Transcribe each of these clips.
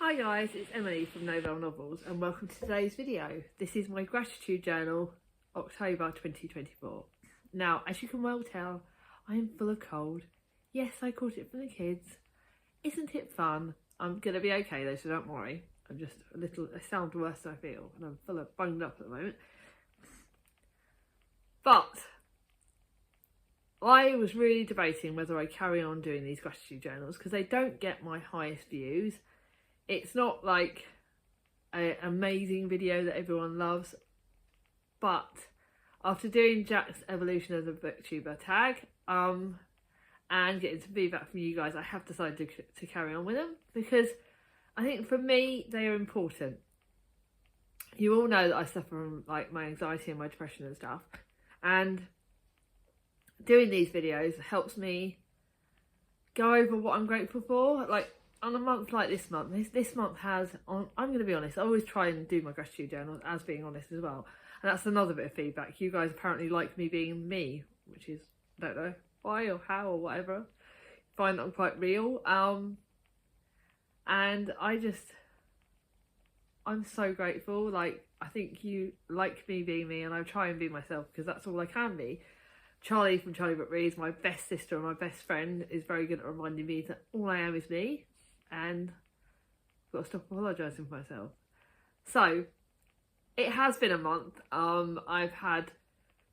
Hi guys, it's Emily from Novell Novels and welcome to today's video. This is my gratitude journal, October 2024. Now, as you can well tell, I am full of cold. Yes, I caught it from the kids. Isn't it fun? I'm going to be okay though, so don't worry. I'm just I sound worse than I feel and I'm full of bunged up at the moment. But I was really debating whether I carry on doing these gratitude journals because they don't get my highest views. It's not like an amazing video that everyone loves, but after doing Jack's evolution as a booktuber tag and getting some feedback from you guys, I have decided to carry on with them because I think for me they are important. You all know that I suffer from like my anxiety and my depression and stuff, and doing these videos helps me go over what I'm grateful for. Like on a month like this month, this month has, I'm going to be honest, I always try and do my gratitude journals as being honest as well. And that's another bit of feedback. You guys apparently like me being me, which is, I don't know why or how or whatever. Find that I'm quite real. And I'm so grateful. Like, I think you like me being me and I try and be myself because that's all I can be. Charlie from Charlie But Reads, my best sister and my best friend, is very good at reminding me that all I am is me, and I've got to stop apologising for myself. So it has been a month. I've had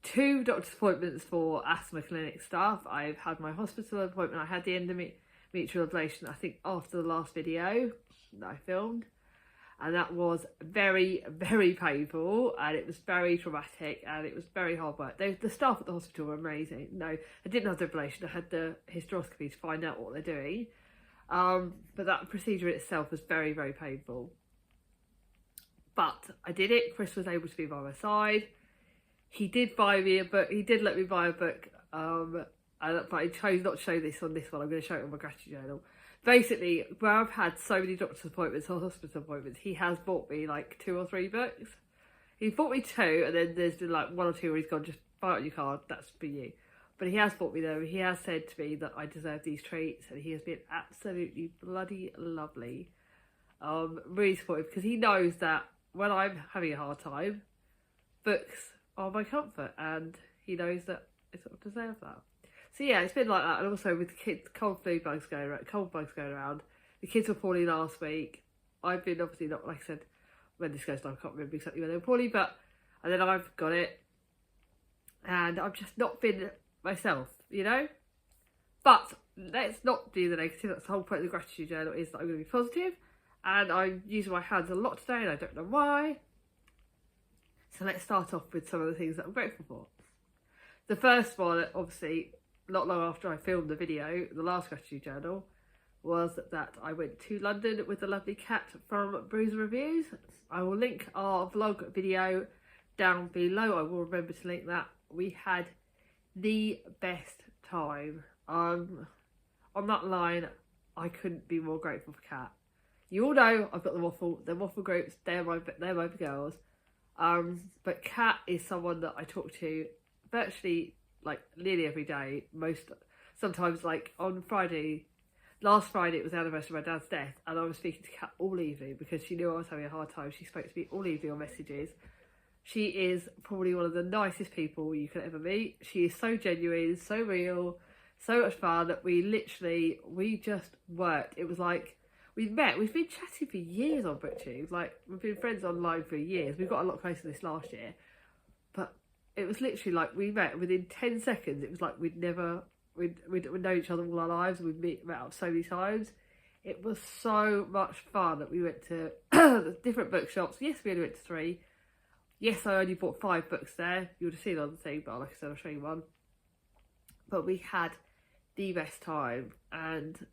2 doctor's appointments for asthma clinic stuff. I've had my hospital appointment. I had the endometrial ablation, I think, after the last video that I filmed. And that was very, very painful, and it was very traumatic, and it was very hard work. The staff at the hospital were amazing. No, I didn't have the ablation. I had the hysteroscopy to find out what they're doing. But that procedure itself was very, very painful. But I did it. Chris was able to be by my side. He did buy me a book. He did let me buy a book. But I chose not to show this on this one. I'm going to show it on my gratitude journal. Basically, where I've had so many doctor's appointments or hospital appointments, he has bought me like 2 or 3 books. He bought me 2, and then there's been like 1 or 2 where he's gone, just buy it on your card, that's for you. But he has bought me them. He has said to me that I deserve these treats, and he has been absolutely bloody lovely. Really supportive, because he knows that when I'm having a hard time, books are my comfort, and he knows that I sort of deserve that. So yeah, it's been like that, and also with the kids, cold bugs going around. The kids were poorly last week. I've been obviously not, like I said, when this goes down, I can't remember exactly when they were poorly, and then I've got it, and I've just not been myself, you know? But let's not do the negative. That's the whole point of the gratitude journal, is that I'm going to be positive, and I'm using my hands a lot today, and I don't know why. So let's start off with some of the things that I'm grateful for. The first one, obviously, not long after I filmed the video, the last gratitude journal, was that I went to London with the lovely Kat from Bruiser Reviews. I will link our vlog video down below. I will remember to link that. We had the best time. On that line, I couldn't be more grateful for Kat. You all know I've got the waffle groups. They're my girls. But Kat is someone that I talk to virtually like nearly every day. Sometimes like on Friday, last Friday, it was the anniversary of my dad's death, and I was speaking to Kat all evening because she knew I was having a hard time. She spoke to me all evening on messages. She is probably one of the nicest people you could ever meet. She is so genuine, so real, so much fun that we just worked. It was like we've been chatting for years on BookTube. Like, we've been friends online for years. We got a lot closer this last year, but it was literally like we met within 10 seconds. It was like we'd known each other all our lives. We'd met up so many times. It was so much fun that we went to different bookshops. Yes, we only went to 3. Yes, I only bought 5 books there. You would have seen on the thing, but like I said, I'll show you one. But we had the best time, and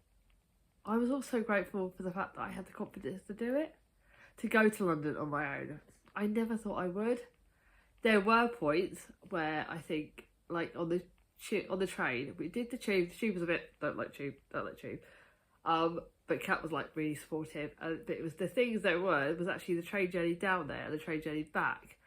I was also grateful for the fact that I had the confidence to do it, to go to London on my own. I never thought I would. There were points where I think, like on the train, we did the tube. The tube was a bit, don't like tube. But Kat was like really supportive, but it was the things there it was actually the train journey down there and the train journey back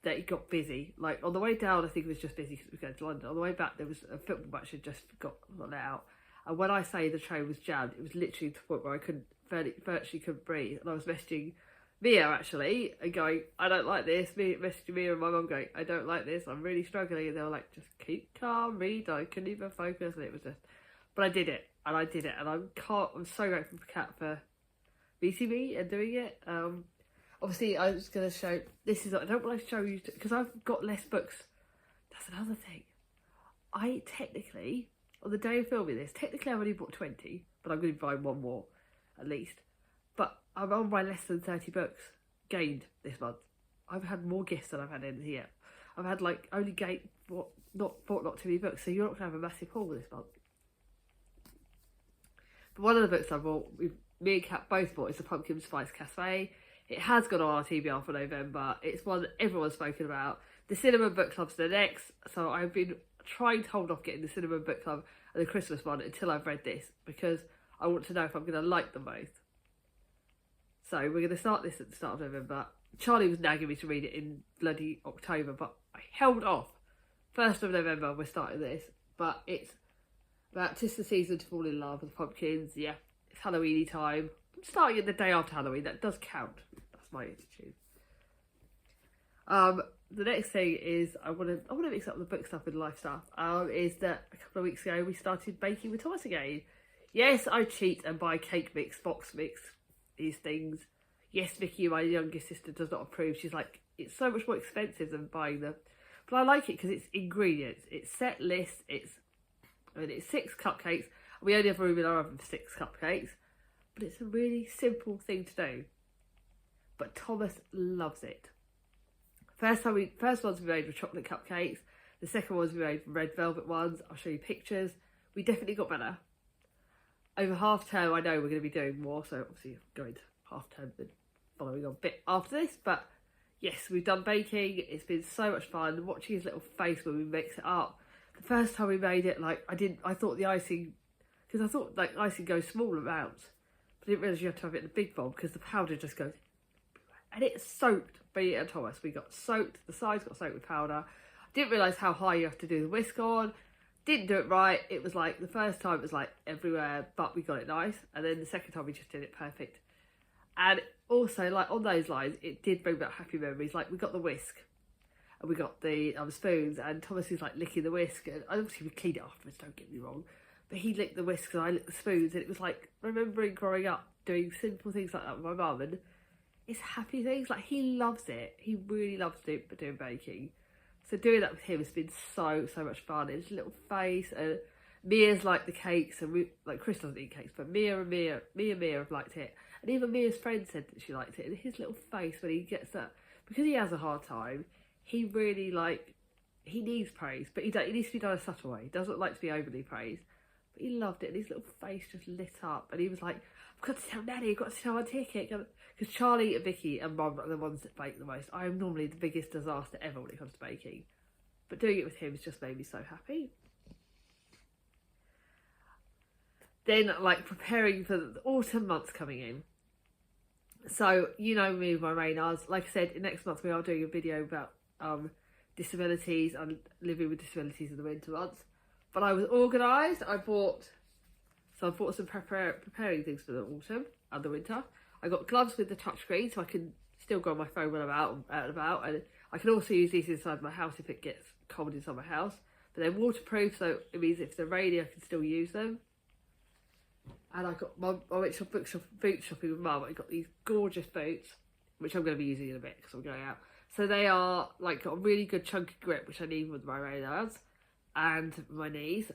that it got busy. Like on the way down, I think it was just busy because we were going to London. On the way back, there was a football match had just got let out. And when I say the train was jammed, it was literally to the point where I couldn't virtually couldn't breathe, and I was messaging Mia actually and going, I don't like this. Messaging Mia and my mum going, I don't like this, I'm really struggling, and they were like, just keep calm, read. I couldn't even focus, and it was just, but I did it, and I'm so grateful for Kat for meeting me and doing it. Obviously I was going to show, I don't want to show you because I've got less books. That's another thing. I technically, on the day of filming this, technically I've only bought 20, but I'm going to be buying one more at least. But I'm on my less than 30 books gained this month. I've had more gifts than I've had in here. I've had like only not too many books, so you're not going to have a massive haul this month. But one of the books I bought, me and Kat both bought, is The Pumpkin Spice Cafe. It has gone on our TBR for November. It's one that everyone's spoken about. The Cinnamon Book Club's the next, so I've been trying to hold off getting the Cinnamon Book Club and the Christmas one until I've read this, because I want to know if I'm going to like them both. So we're going to start this at the start of November. Charlie was nagging me to read it in bloody October, but I held off. 1st of November we're starting this, but it's about 'tis the season to fall in love with pumpkins. Yeah, it's Halloweeny time. I'm starting it the day after Halloween. That does count. That's my attitude. The next thing is I want to mix up the book stuff with life stuff. Is that a couple of weeks ago we started baking with Thomas again. Yes, I cheat and buy cake mix, box mix, these things. Yes, Vicky, my youngest sister, does not approve. She's like, it's so much more expensive than buying them. But I like it because it's ingredients. It's set lists. It's 6 cupcakes. We only have room in our oven for 6 cupcakes. But it's a really simple thing to do. But Thomas loves it. First ones we made were chocolate cupcakes. The second ones we made were red velvet ones. I'll show you pictures. We definitely got better. Over half term, I know we're going to be doing more. So obviously going to half term and following on a bit after this. But yes, we've done baking. It's been so much fun. Watching his little face when we mix it up. The first time we made it, I thought the icing, because I thought like icing goes small amounts. But I didn't realise you have to have it in a big bowl because the powder just goes everywhere. And it soaked me and Thomas. We got soaked, the sides got soaked with powder. I didn't realise how high you have to do the whisk on. Didn't do it right. It was like, the first time it was like everywhere, but we got it nice. And then the second time we just did it perfect. And also, like on those lines, it did bring back happy memories. Like we got the whisk and we got the spoons, and Thomas is like licking the whisk. And obviously we cleaned it afterwards, don't get me wrong. But he licked the whisk and I licked the spoons, and it was like remembering growing up doing simple things like that with my mum, and it's happy things. Like he loves it. He really loves doing baking. So doing that with him has been so much fun. His little face, and Mia's liked the cakes, and Chris doesn't eat cakes, but Mia and Mia have liked it, and even Mia's friend said that she liked it. And his little face when he gets that, because he has a hard time, he really he needs praise, but he needs to be done a subtle way. He doesn't like to be overly praised. But he loved it, and his little face just lit up, and he was like, I've got to tell Nanny, I've got to tell Auntie Kit. Because Charlie, Vicky and Mum are the ones that bake the most. I am normally the biggest disaster ever when it comes to baking. But doing it with him has just made me so happy. Then, preparing for the autumn months coming in. So, you know me with my Reynards. Like I said, next month we are doing a video about disabilities and living with disabilities in the winter months. But I was organised. I bought some preparing things for the autumn and the winter. I got gloves with the touchscreen, so I can still go on my phone when I'm out and about. And I can also use these inside my house if it gets cold inside my house. But they're waterproof, so it means if they're rainy, I can still use them. And I went boot shopping with Mum. I got these gorgeous boots, which I'm going to be using in a bit because I'm going out. So they are got a really good chunky grip, which I need with my Reynards and my knees.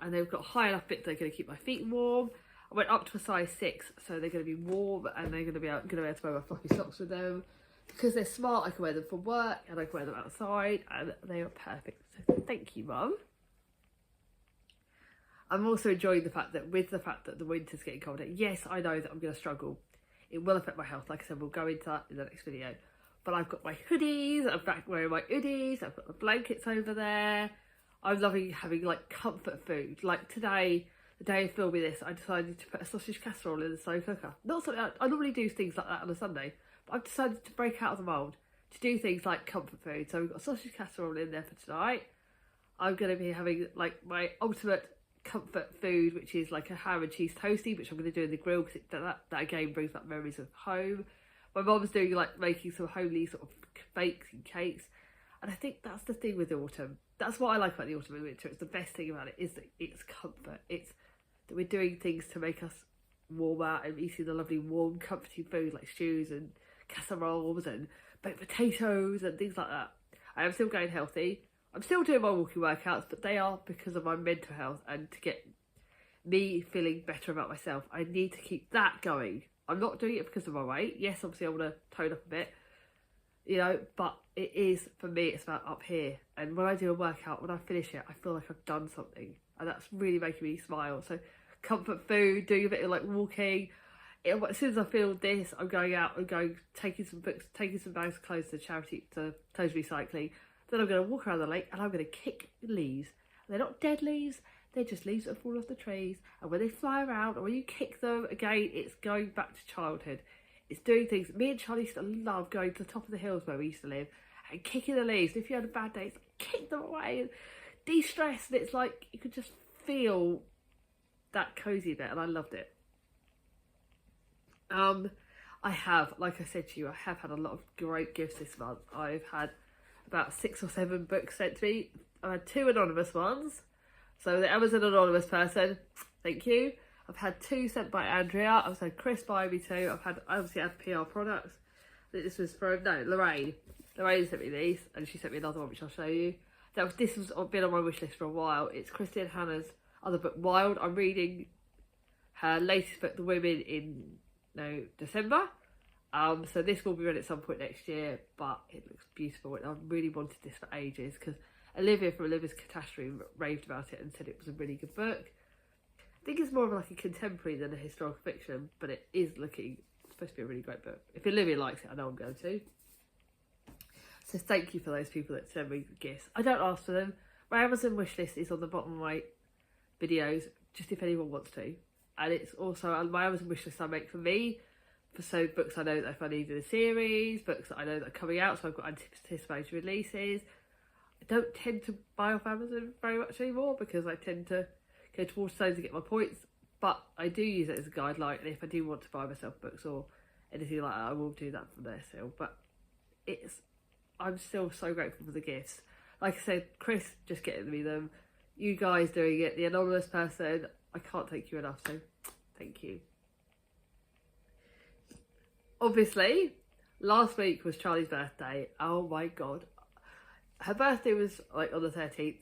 And they've got high enough bits they're going to keep my feet warm. I went up to a size 6, so they're going to be warm, and they're going to be able to wear my fluffy socks with them. Because they're smart, I can wear them for work, and I can wear them outside, and they are perfect. So thank you, Mum. I'm also enjoying the fact that the winter's getting colder, yes, I know that I'm going to struggle. It will affect my health. Like I said, we'll go into that in the next video. But I've got my hoodies, I'm back wearing my hoodies, I've got the blankets over there. I'm loving having comfort food. Like today, the day of filming this, I decided to put a sausage casserole in the slow cooker. Not something I normally do things like that on a Sunday, but I've decided to break out of the mould to do things like comfort food. So we've got a sausage casserole in there for tonight. I'm going to be having my ultimate comfort food, which is like a ham and cheese toastie, which I'm going to do in the grill because that again brings back memories of home. My mum's doing like making some homely sort of bakes and cakes, and I think that's the thing with the autumn. That's what I like about the autumn and winter. It's the best thing about it is that it's comfort. It's that we're doing things to make us warmer and eating the lovely warm comforting food like stews and casseroles and baked potatoes and things like that. I am still going healthy. I'm still doing my walking workouts, but they are because of my mental health and to get me feeling better about myself. I need to keep that going. I'm not doing it because of my weight. Yes, obviously I want to tone up a bit, you know, but it is, for me, it's about up here. And when I do a workout, when I finish it, I feel like I've done something. And that's really making me smile. So comfort food, doing a bit of like walking. As soon as I feel this, I'm going out and taking some books, taking some bags of clothes to charity, to clothes recycling. Then I'm going to walk around the lake and I'm going to kick leaves. And they're not dead leaves, they're just leaves that fall off the trees. And when they fly around, or when you kick them, again, it's going back to childhood. It's doing things. Me and Charlie used to love going to the top of the hills where we used to live and kicking the leaves. If you had a bad day, it's like, kick them away and de-stress. And it's like, you could just feel that cosy bit, and I loved it. I have, like I said to you, I have had a lot of great gifts this month. I've had about 6 or 7 books sent to me. I've had 2 anonymous ones. So the Amazon anonymous person, thank you. I've had 2 sent by Andrea. I've had Chris buy me 2. I obviously had PR products. This was from, Lorraine. Lorraine sent me these, and she sent me another one, which I'll show you. This has been on my wish list for a while. It's Christian Hannah's other book, Wild. I'm reading her latest book, The Women, in December. So this will be read at some point next year, but it looks beautiful, and I've really wanted this for ages because Olivia from Olivia's Catastrophe raved about it and said it was a really good book. I think it's more of like a contemporary than a historical fiction, but it is supposed to be a really great book. If Olivia likes it, I know I'm going to. So thank you for those people that send me gifts. I don't ask for them. My Amazon wish list is on the bottom of my videos, just if anyone wants to. And it's also on my Amazon wish list I make for me. So books I know that if I need in a series, books that I know that are coming out, so I've got anticipated releases. I don't tend to buy off Amazon very much anymore because I tend to go to Waterstones to get my points, but I do use it as a guideline, and if I do want to buy myself books or anything like that, I will do that from there still. But I'm still so grateful for the gifts. Like I said, Chris just getting me them, you guys doing it, the anonymous person, I can't thank you enough, so thank you. Obviously, last week was Charlie's birthday. Oh my god. Her birthday was like on the 13th. If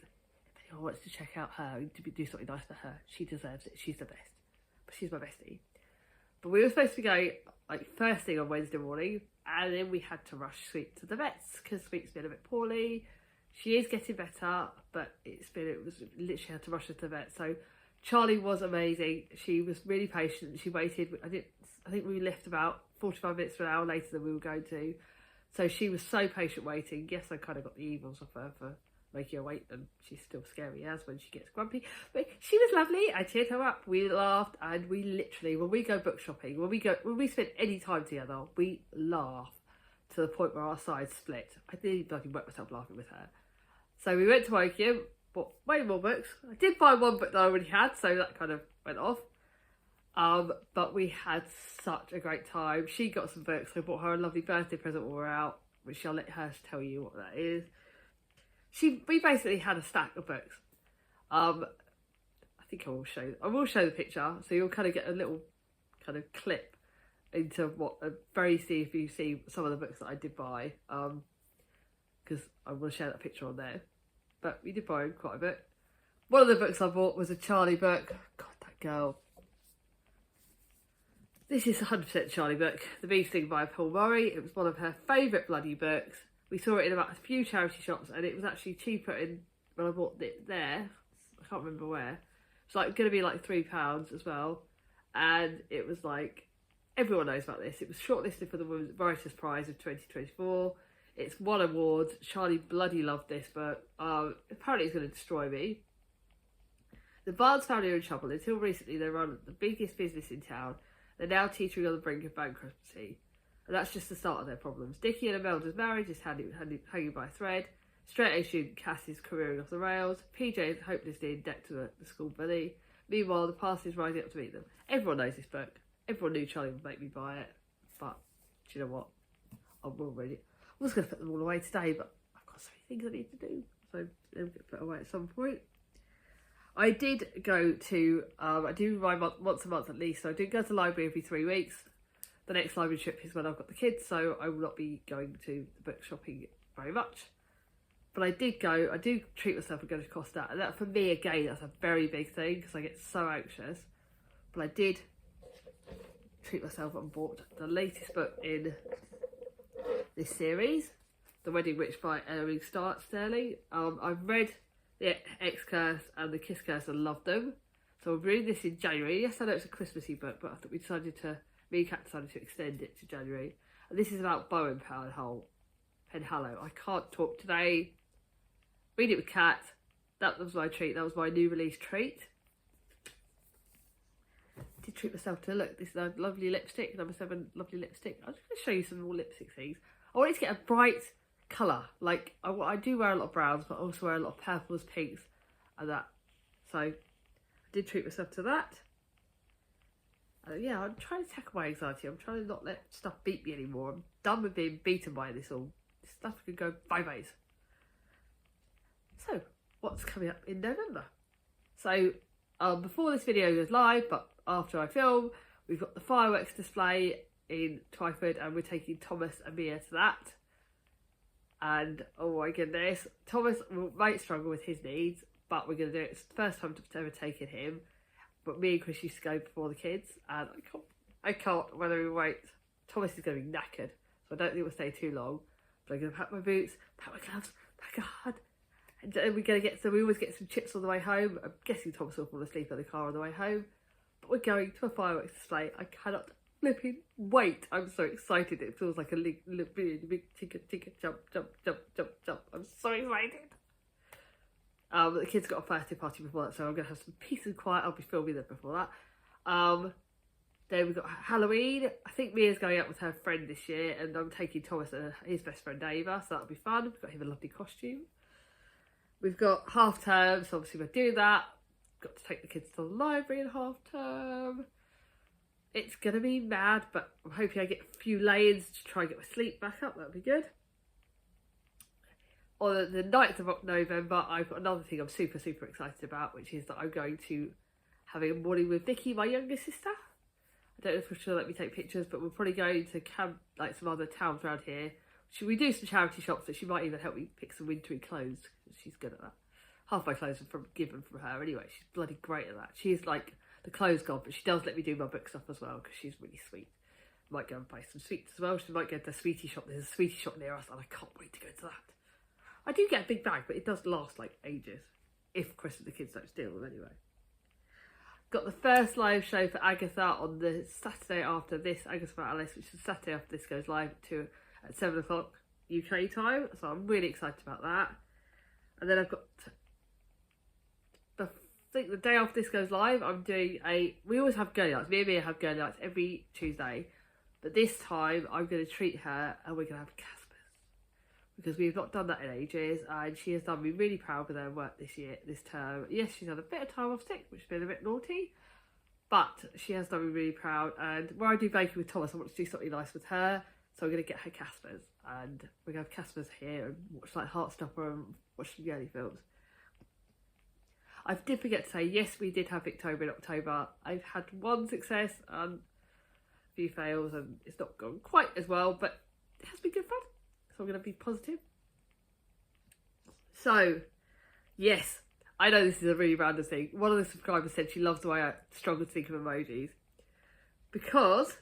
anyone wants to check out her and do something nice for her, she deserves it. She's the best. But she's my bestie. But we were supposed to go like first thing on Wednesday morning, and then we had to rush Sweet to the vets because Sweet's been a bit poorly. She is getting better, but it was literally had to rush her to the vet. So Charlie was amazing. She was really patient. She waited. I think we left about 45 minutes to an hour later than we were going to. So she was so patient waiting. Yes, I kind of got the evils of her for making her wait, and she's still scary as when she gets grumpy. But she was lovely. I cheered her up. We laughed, and we literally, when we go book shopping, when we spend any time together, we laugh to the point where our sides split. I nearly bloody wet myself laughing with her. So we went to IKEA, bought way more books. I did buy one book that I already had, so that kind of went off. But we had such a great time. She got some books. I bought her a lovely birthday present when we were out, which I'll let her tell you what that is. We basically had a stack of books. I think I will show the picture, so you'll kind of get a little kind of clip into what if you see some of the books that I did buy. Because I will share that picture on there. But we did buy quite a bit. One of the books I bought was a Charlie book. God, that girl. This is 100% Charlie book, The Bee Sting by Paul Murray. It was one of her favourite bloody books. We saw it in about a few charity shops, and it was actually cheaper when I bought it there. I can't remember where. It's like going to be like £3 as well. And it was like, everyone knows about this. It was shortlisted for the Women's Writers' Prize of 2024. It's won awards. Charlie bloody loved this book. Apparently it's going to destroy me. The Barnes family are in trouble. Until recently, they run the biggest business in town. They're now teetering on the brink of bankruptcy. And that's just the start of their problems. Dickie and Imelda's marriage is hanging by a thread. Straight A student Cass is careering off the rails. PJ is hopelessly in debt to the school bully. Meanwhile, the past is rising up to meet them. Everyone knows this book. Everyone knew Charlie would make me buy it. But, do you know what? I will read it. I was going to put them all away today, but I've got so many things I need to do. So they'll get put away at some point. I did go to, I do ride once a month at least. So I do go to the library every 3 weeks. The next library trip is when I've got the kids. So I will not be going to the book shopping very much. But I do treat myself and go to Costa. And that, for me, again, that's a very big thing because I get so anxious. But I did treat myself and bought the latest book in this series, The Wedding Witch by Eloise Sterling. I've read The X Curse and The Kiss Curse and loved them. So I'm reading this in January. Yes, I know it's a Christmassy book, but I thought me and Kat decided to extend it to January. And this is about Bowen Penhallow. I can't talk today. Read it with Kat. That was my treat. That was my new release treat. I did treat myself to look. This is a lovely lipstick, number 7 lovely lipstick. I'm just going to show you some more lipstick things. I wanted to get a bright colour. Like, I do wear a lot of browns, but I also wear a lot of purples, pinks, and that. So, I did treat myself to that. Yeah, I'm trying to tackle my anxiety. I'm trying to not let stuff beat me anymore. I'm done with being beaten by this all. This stuff can go 5 ways. So, what's coming up in November? So, before this video goes live, but after I film, we've got the fireworks display in Twyford, and we're taking Thomas and Mia to that. And, oh my goodness, Thomas might struggle with his needs, but we're going to do it. It's the first time I've ever taken him. But me and Chris used to go before the kids, and I can't whether we wait. Thomas is going to be knackered, so I don't think we'll stay too long. But I'm going to pack my boots, pack my gloves, pack a hard. And we're going to we always get some chips on the way home. I'm guessing Thomas will fall asleep in the car on the way home. But we're going to a fireworks display. I cannot flipping wait. I'm so excited. It feels like a big ticket, jump. I'm so excited. The kids got a birthday party before that, so I'm going to have some peace and quiet. I'll be filming them before that. Then we've got Halloween. I think Mia's going out with her friend this year, and I'm taking Thomas and his best friend Ava, so that'll be fun. We've got him a lovely costume. We've got half term, so obviously we're doing that. Got to take the kids to the library in half term. It's going to be mad, but I'm hoping I get a few lay-ins to try and get my sleep back up. That'll be good. On the 9th of November, I've got another thing I'm super excited about, which is that I'm going to having a morning with Vicky, my younger sister. I don't know if she'll let me take pictures, but we're probably going to camp, like some other towns around here. We do some charity shops, so she might even help me pick some wintry clothes. She's good at that. Half my clothes are given from her anyway. She's bloody great at that. She's like the clothes god, but she does let me do my book stuff as well because she's really sweet. Might go and buy some sweets as well. She might go to the sweetie shop. There's a sweetie shop near us, and I can't wait to go to that. I do get a big bag, but it does last like ages. If Chris and the kids don't steal them anyway. Got the first live show for Agatha on the Saturday after this, Agatha for Alice, which is the Saturday after this goes live at 7 o'clock UK time. So I'm really excited about that. And then I've got, I think the day after this goes live, I'm doing we always have girly nights. Me and Mia have girly nights every Tuesday. But this time I'm going to treat her and we're going to have Caspers. Because we've not done that in ages, and she has done me really proud with her work this term. Yes, she's had a bit of time off sick, which has been a bit naughty, but she has done me really proud. And where I do baking with Thomas, I want to do something nice with her, so I'm going to get her Caspers, and we're going to have Caspers here and watch like Heartstopper and watch some girly films. I did forget to say, yes, we did have Victober in October. I've had one success and a few fails, and it's not gone quite as well, but it has been good fun. So I'm going to be positive. So, yes, I know this is a really random thing. One of the subscribers said she loves the way I struggle to think of emojis. Because,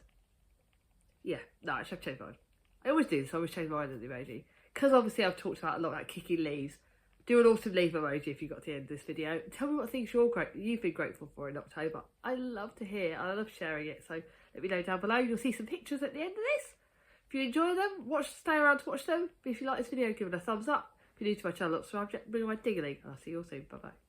yeah, no, I should have changed my mind. I always do this, I always change my mind on the emoji. Because obviously I've talked about a lot about kicking leaves. Do an autumn leaf emoji if you got to the end of this video. Tell me what things you've been grateful for in October. I love to hear, I love sharing it. So let me know down below. You'll see some pictures at the end of this. If you enjoy them, stay around to watch them. But if you like this video, give it a thumbs up. If you're new to my channel, subscribe, bring my ding-a-ling. I'll see you all soon. Bye-bye.